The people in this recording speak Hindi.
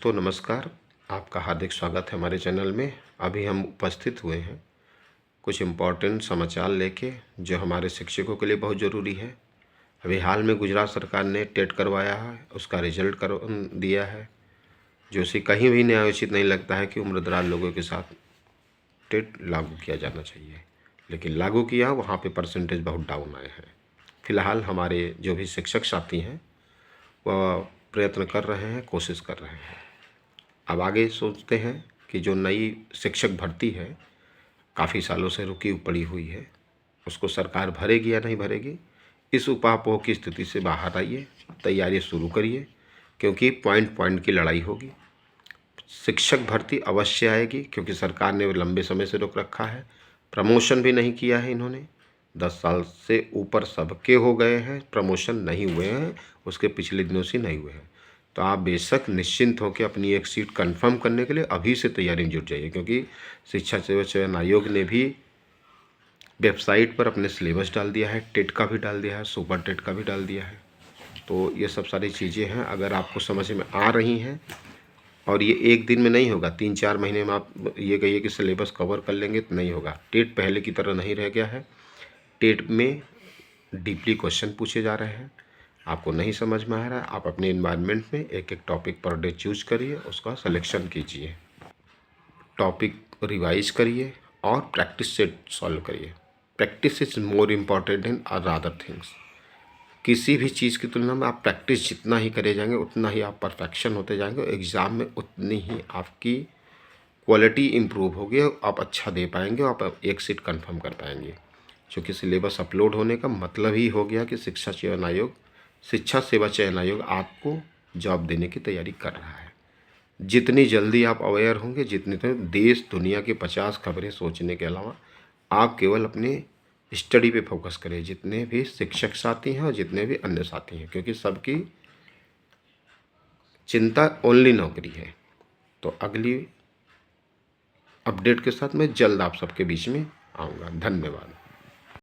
दोस्तों नमस्कार। आपका हार्दिक स्वागत है हमारे चैनल में। अभी हम उपस्थित हुए हैं कुछ इम्पोर्टेंट समाचार लेके जो हमारे शिक्षकों के लिए बहुत ज़रूरी है। अभी हाल में गुजरात सरकार ने टेट करवाया है, उसका रिजल्ट कर दिया है, जो कि कहीं भी न्यायोचित नहीं लगता है कि उम्रदराज लोगों के साथ टेट लागू किया जाना चाहिए, लेकिन लागू किया, वहाँ पे परसेंटेज बहुत डाउन आए हैं। फ़िलहाल हमारे जो भी शिक्षक साथी हैं वह प्रयत्न कर रहे हैं, कोशिश कर रहे हैं। अब आगे सोचते हैं कि जो नई शिक्षक भर्ती है, काफ़ी सालों से रुकी पड़ी हुई है, उसको सरकार भरेगी या नहीं भरेगी। इस उपापोह की स्थिति से बाहर आइए, तैयारी शुरू करिए, क्योंकि पॉइंट पॉइंट की लड़ाई होगी। शिक्षक भर्ती अवश्य आएगी, क्योंकि सरकार ने लंबे समय से रोक रखा है। प्रमोशन भी नहीं किया है इन्होंने। 10 साल से ऊपर सबके हो गए हैं, प्रमोशन नहीं हुए हैं, उसके पिछले दिनों से नहीं हुए हैं। तो आप बेशक निश्चिंत होकर अपनी एक सीट कंफर्म करने के लिए अभी से तैयारी में जुट जाइए, क्योंकि शिक्षा सेवा चयन आयोग ने भी वेबसाइट पर अपने सिलेबस डाल दिया है, टेट का भी डाल दिया है, सुपर टेट का भी डाल दिया है। तो ये सब सारी चीज़ें हैं, अगर आपको समझ में आ रही हैं, और ये एक दिन में नहीं होगा, 3-4 महीने में आप ये कहिए कि सिलेबस कवर कर लेंगे तो नहीं होगा। टेट पहले की तरह नहीं रह गया है। टेट में डीपली क्वेश्चन पूछे जा रहे हैं। आपको नहीं समझ में आ रहा है, आप अपने इन्वायरमेंट में एक एक टॉपिक पर डे चूज करिए, उसका सिलेक्शन कीजिए, टॉपिक रिवाइज करिए और प्रैक्टिस से सॉल्व करिए। Practice is more important than other things. किसी भी चीज़ की तुलना में आप प्रैक्टिस जितना ही करे जाएंगे उतना ही आप परफेक्शन होते जाएंगे। एग्ज़ाम में उतनी ही आपकी क्वालिटी इम्प्रूव होगी, आप अच्छा दे पाएंगे, आप एक सीट कंफर्म कर पाएंगे। क्योंकि सिलेबस अपलोड होने का मतलब ही हो गया कि शिक्षा सेवा चयन आयोग आपको जॉब देने की तैयारी कर रहा है। जितनी जल्दी आप अवेयर होंगे, जितने तो देश दुनिया की 50 खबरें सोचने के अलावा आप केवल अपने स्टडी पे फोकस करें, जितने भी शिक्षक साथी हैं और जितने भी अन्य साथी हैं, क्योंकि सबकी चिंता ओनली नौकरी है। तो अगली अपडेट के साथ मैं जल्द आप सबके बीच में आऊँगा। धन्यवाद।